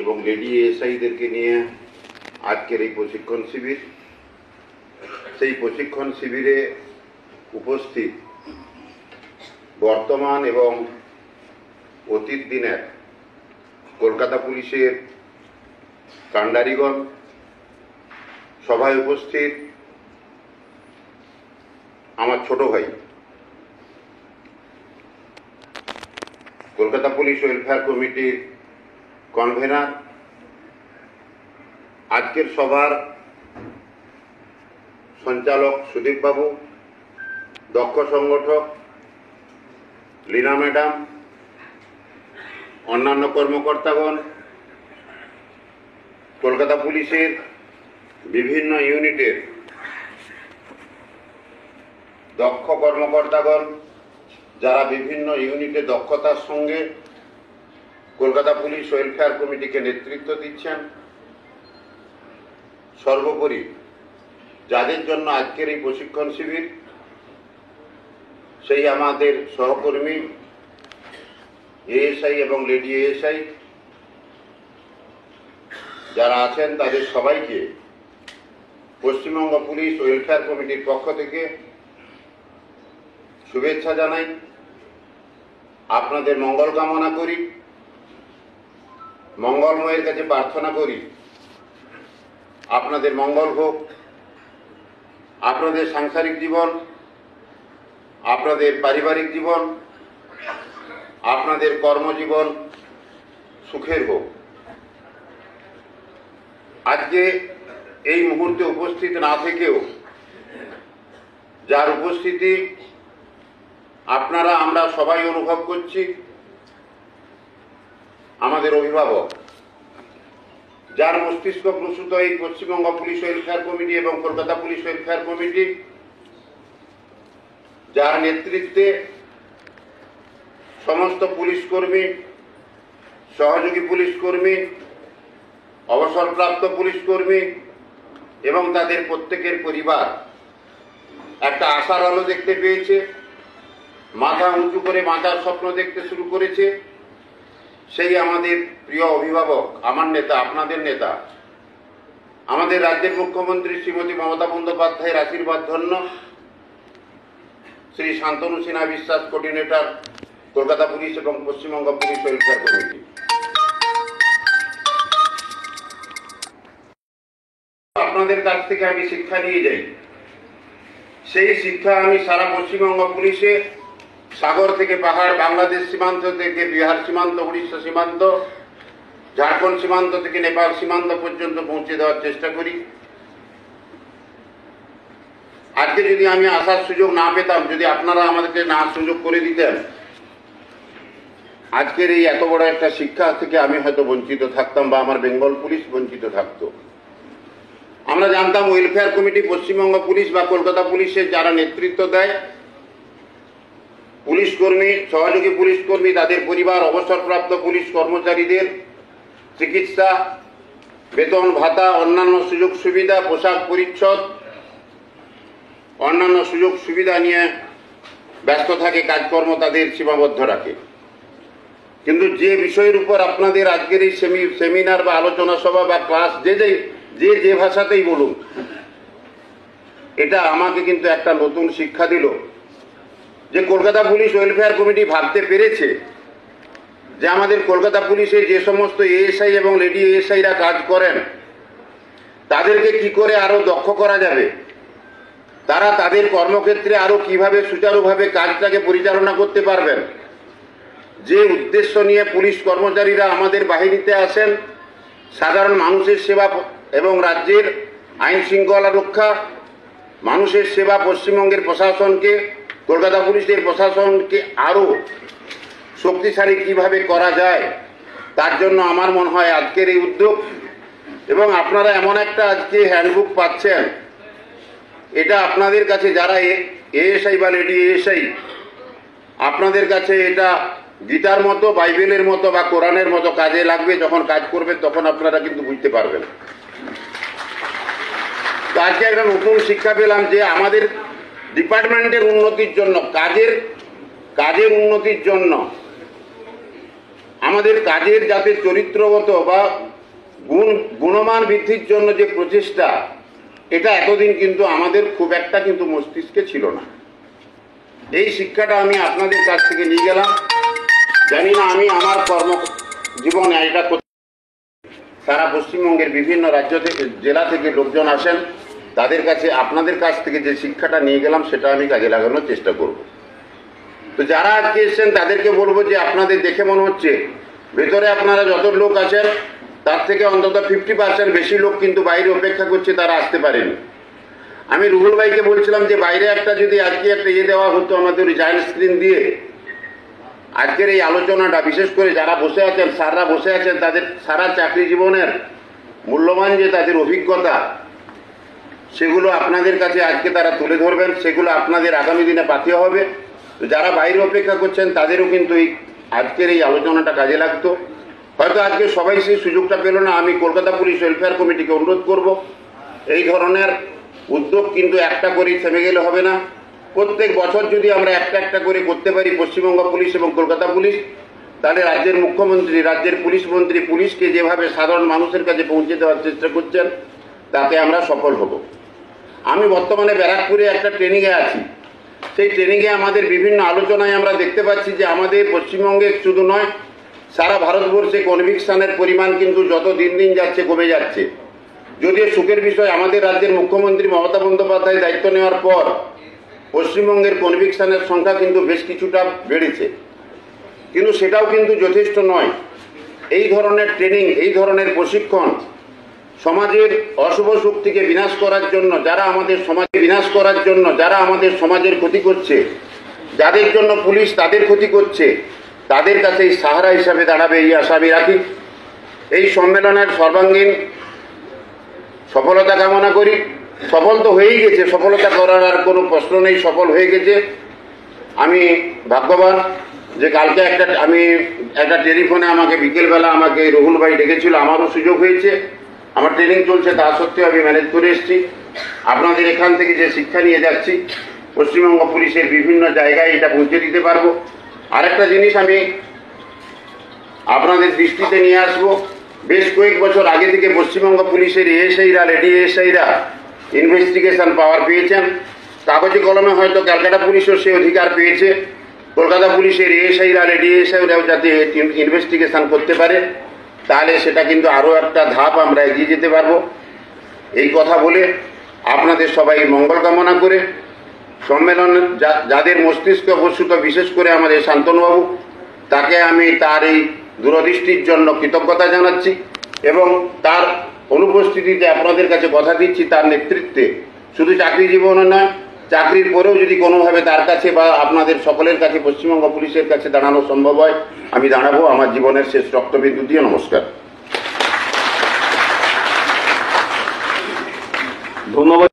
এবং লেডি এএসআইদেরকে নিয়ে আজকের এই প্রশিক্ষণ শিবির। সেই প্রশিক্ষণ শিবিরে উপস্থিত বর্তমান এবং অতীত দিনের কলকাতা পুলিশের কাণ্ডারিগণ, সভায় উপস্থিত আমার ছোট ভাই, কলকাতা পুলিশ ওয়েলফেয়ার কমিটির কনভেনার, আজকের সভার সঞ্চালক সুদীপবাবু, দক্ষ সংগঠক লীনা ম্যাডাম, অন্যান্য কর্মকর্তাগণ, কলকাতা পুলিশের বিভিন্ন ইউনিটের দক্ষ কর্মকর্তাগণ, যারা বিভিন্ন ইউনিটে দক্ষতার সঙ্গে কলকাতা পুলিশ ওয়েলফেয়ার কমিটিকে নেতৃত্ব দিচ্ছেন, সর্বোপরি যাদের জন্য আজকের এই প্রশিক্ষণ শিবির, সেই আমাদের সহকর্মী এএসআই এবং লেডি এএসআই যারা আছেন, তাদের সবাইকে পশ্চিমবঙ্গ পুলিশ ওয়েলফেয়ার কমিটির পক্ষ থেকে শুভেচ্ছা জানাই। আপনাদের মঙ্গল কামনা করি, মঙ্গলময়ের কাছে প্রার্থনা করি আপনাদের মঙ্গল হোক, আপনাদের সাংসারিক জীবন, আপনাদের পারিবারিক জীবন, আপনাদের কর্মজীবন সুখের হোক। আজকে এই মুহূর্তে উপস্থিত না থেকেও যার উপস্থিতি আপনারা আমরা সবাই অনুভব করছি, আমাদের অভিভাবক, যার মস্তিষ্ক প্রসূত এই পশ্চিমবঙ্গ পুলিশ ওয়েলফেয়ার কমিটি এবং কলকাতা পুলিশ ওয়েলফেয়ার কমিটি, যার নেতৃত্বে সমস্ত পুলিশ কর্মী, সহযোগী পুলিশ কর্মী, অবসরপ্রাপ্ত পুলিশ কর্মী এবং তাদের প্রত্যেকের পরিবার একটা আশার আলো দেখতে পেয়েছে, মাথা উঁচু করে বাঁচার স্বপ্ন দেখতে শুরু করেছে। সেই আমাদের প্রিয় অভিভাবক, আমার নেতা, আপনাদের নেতা, আমাদের রাজ্যের মুখ্যমন্ত্রী শ্রীমতী মমতা বন্দ্যোপাধ্যায়ের আশীর্বাদ ধন্য শ্রী শান্তনু সিনহা বিশ্বাস, কোঅর্ডিনেটর কলকাতা পুলিশ এবং পশ্চিমবঙ্গ পুলিশ ওয়েলফেয়ার কমিটি। আপনাদের কাছ থেকে আমি শিক্ষা নিয়ে যাই, সেই শিক্ষা আমি সারা পশ্চিমবঙ্গ পুলিশে, সাগর থেকে পাহাড়, বাংলাদেশ সীমান্ত থেকে বিহার সীমান্ত, উড়িষ্যা সীমান্ত, ঝাড়খণ্ড সীমান্ত থেকে নেপাল সীমান্ত পর্যন্ত পৌঁছে দেওয়ার চেষ্টা করি। আজকে যদি আমি আসার সুযোগ না পেতাম, যদি আপনারা আমাদেরকে না সুযোগ করে দিতেন, আজকের এই এত বড় একটা শিক্ষা থেকে আমি হয়তো বঞ্চিত থাকতাম বা আমার বেঙ্গল পুলিশ বঞ্চিত থাকতো। আমরা জানতাম ওয়েলফেয়ার কমিটি পশ্চিমবঙ্গ পুলিশ বা কলকাতা পুলিশের যারা নেতৃত্ব দেয়, পুলিশ কর্মী, সহযোগী পুলিশ কর্মী, তাদের পরিবার, অবসরপ্রাপ্ত পুলিশ কর্মচারীদের চিকিৎসা, বেতন ভাতা, অন্যান্য সুযোগ সুবিধা, পোশাক পরিচ্ছদ, অন্যান্য সুযোগ সুবিধা নিয়ে ব্যস্ত থাকে, কাজকর্ম তাদের সীমাবদ্ধ রাখে। কিন্তু যে বিষয়ের উপর আপনাদের আজকের এই সেমিনার বা আলোচনা সভা বা ক্লাস যে ভাষাতেই বলুন, এটা আমাকে কিন্তু একটা নতুন শিক্ষা দিল যে কলকাতা পুলিশ ওয়েলফেয়ার কমিটি ভাবতে পেরেছে যে আমাদের কলকাতা পুলিশে যে সমস্ত এএসআই এবং লেডি এএসআইরা কাজ করেন, তাদেরকে কি করে আরো দক্ষ করা যাবে, তারা তাদের কর্মক্ষেত্রে আরো কিভাবে সুচারুভাবে কাজটাকে পরিচালনা করতে পারবেন। যে উদ্দেশ্য নিয়ে পুলিশ কর্মচারীরা আমাদের বাহিনীতে আসেন, সাধারণ মানুষের সেবা এবং রাজ্যের আইন শৃঙ্খলা রক্ষা, মানুষের সেবা, পশ্চিমবঙ্গের প্রশাসনকে, কলকাতা পুলিশের প্রশাসনকে আরো শক্তিশালী কিভাবে করা যায়, তার জন্য আমার মনে হয় আজকের এই উদ্যোগ। এবং আপনারা এমন একটা আজকে হ্যান্ডবুক পাচ্ছেন, এটা আপনাদের কাছে যারা এএসআই বা লেডি এএসআই, আপনাদের কাছে এটা গীতার মতো, বাইবেলের মতো বা কোরআনের মতো কাজে লাগবে। যখন কাজ করবেন তখন আপনারা কিন্তু বুঝতে পারবেন। তো আজকে একটা নতুন শিক্ষা পেলাম যে আমাদের ডিপার্টমেন্টের উন্নতির জন্য, কাজের উন্নতির জন্য আমাদের কাজের যাতে চরিত্রগত বা গুণমান বৃদ্ধির জন্য যে প্রচেষ্টা, এটা এতদিন কিন্তু আমাদের খুব একটা কিন্তু মস্তিষ্কে ছিল না। এই শিক্ষাটা আমি আপনাদের কাছ থেকে নিয়ে গেলাম। জানি না আমি আমার কর্মজীবনে এটা সারা পশ্চিমবঙ্গের বিভিন্ন রাজ্য থেকে, জেলা থেকে লোকজন আসেন, তাদের কাছে আপনাদের কাছ থেকে যে শিক্ষাটা নিয়ে গেলাম সেটা আমি কাজে লাগানোর চেষ্টা করব। তো যারা আজকে এসছেন তাদেরকে বলবো যে আপনাদের দেখে মনে হচ্ছে ভেতরে আপনারা যত লোক আছেন তার থেকে অন্তত 50% বেশি লোক কিন্তু বাইরে অপেক্ষা করছে, তারা আসতে পারেনি। আমি রুহুল ভাইকে বলছিলাম যে বাইরে একটা যদি আজকে একটা দেওয়া হতো আমাদের জায়েন্ট স্ক্রিন দিয়ে, আজকের এই আলোচনাটা বিশেষ করে যারা বসে আছেন, স্যাররা বসে আছেন, তাদের সারা চাকরি জীবনের মূল্যবান যে তাদের অভিজ্ঞতা, সেগুলো আপনাদের কাছে আজকে তারা তুলে ধরবেন, সেগুলো আপনাদের আগামী দিনে পাথেয় হবে। তো যারা বাইরে অপেক্ষা করছেন তাদেরও কিন্তু এই আজকের এই আলোচনাটা কাজে লাগতো। হয়তো আজকে সবাই সেই সুযোগটা পেল না। আমি কলকাতা পুলিশ ওয়েলফেয়ার কমিটিকে অনুরোধ করব, এই ধরনের উদ্যোগ কিন্তু একটা করেই থেমে গেলে হবে না। প্রত্যেক বছর যদি আমরা একটা একটা করে করতে পারি পশ্চিমবঙ্গ পুলিশ এবং কলকাতা পুলিশ, তাহলে রাজ্যের মুখ্যমন্ত্রী, রাজ্যের পুলিশ মন্ত্রী পুলিশকে যেভাবে সাধারণ মানুষের কাছে পৌঁছে দেওয়ার চেষ্টা করছেন, তাতে আমরা সফল হব। আমি বর্তমানে ব্যারাকপুরে একটা ট্রেনিংয়ে আছি। সেই ট্রেনিংয়ে আমাদের বিভিন্ন আলোচনায় আমরা দেখতে পাচ্ছি যে আমাদের পশ্চিমবঙ্গে শুধু নয়, সারা ভারতবর্ষে কনভিকশনের পরিমাণ কিন্তু যত দিন দিন যাচ্ছে কমে যাচ্ছে। যদিও সুখের বিষয়, আমাদের রাজ্যের মুখ্যমন্ত্রী মমতা বন্দ্যোপাধ্যায় দায়িত্ব নেওয়ার পর পশ্চিমবঙ্গের কনভিকশনের সংখ্যা কিন্তু বেশ কিছুটা বেড়েছে, কিন্তু সেটাও কিন্তু যথেষ্ট নয়। এই ধরনের ট্রেনিং, এই ধরনের প্রশিক্ষণ সমাজের অশুভ শক্তিকে বিনাশ করার জন্য, যারা আমাদের সমাজে বিনাশ করার জন্য, যারা আমাদের সমাজের ক্ষতি করছে, যাদের জন্য পুলিশ তাদের ক্ষতি করছে, তাদের কাছে এই সাহারা হিসাবে দাঁড়াবে এই আশা আমি রাখি। এই সম্মেলনের সর্বাঙ্গীন সফলতা কামনা করি। সফল তো হয়েই গেছে, সফলতা করার আর কোনো প্রশ্ন নেই, সফল হয়ে গেছে। আমি ভাগ্যবান যে কালকে একটা টেলিফোনে আমাকে বিকেলবেলা আমাকে রুহুল ভাই ডেকেছিল, আমারও সুযোগ হয়েছে। আমার ট্রেনিং চলছে, তা সত্ত্বেও আমি ম্যানেজ করে এসেছি। আপনাদের এখান থেকে যে শিক্ষা নিয়ে যাচ্ছি, পশ্চিমবঙ্গ পুলিশের বিভিন্ন জায়গায় এটা পৌঁছে দিতে পারবো। আরেকটা জিনিস আমি আপনাদের দৃষ্টিতে নিয়ে আসবো। বেশ কয়েক বছর আগে থেকে পশ্চিমবঙ্গ পুলিশের এএসআইরা, লেডি এএসআইরা ইনভেস্টিগেশন পাওয়ার পেয়েছেন। কাগজে কলমে হয়তো ক্যালকাটা পুলিশও সে অধিকার পেয়েছে। কলকাতা পুলিশের এএসআইরা, লেডি এএসআইরাও যাতে ইনভেস্টিগেশন করতে পারে, তাহলে সেটা কিন্তু আরও একটা ধাপ আমরা এগিয়ে যেতে পারবো। এই কথা বলে আপনাদের সবাই মঙ্গল কামনা করে সম্মেলন যাদের মস্তিষ্কে প্রস্তুত, বিশেষ করে আমাদের শান্তনুবাবু, তাকে আমি তার এই দূরদৃষ্টির জন্য কৃতজ্ঞতা জানাচ্ছি এবং তার অনুপস্থিতিতে আপনাদের কাছে কথা দিচ্ছি, তার নেতৃত্বে শুধু চাকরি জীবনে নয়, চাকরির পরেও যদি কোনোভাবে তার কাছে বা আপনাদের সকলের কাছে, পশ্চিমবঙ্গ পুলিশের কাছে দাঁড়ানো সম্ভব হয়, আমি দাঁড়াবো আমার জীবনের শেষ রক্তবিন্দু দিয়ে। নমস্কার, ধন্যবাদ।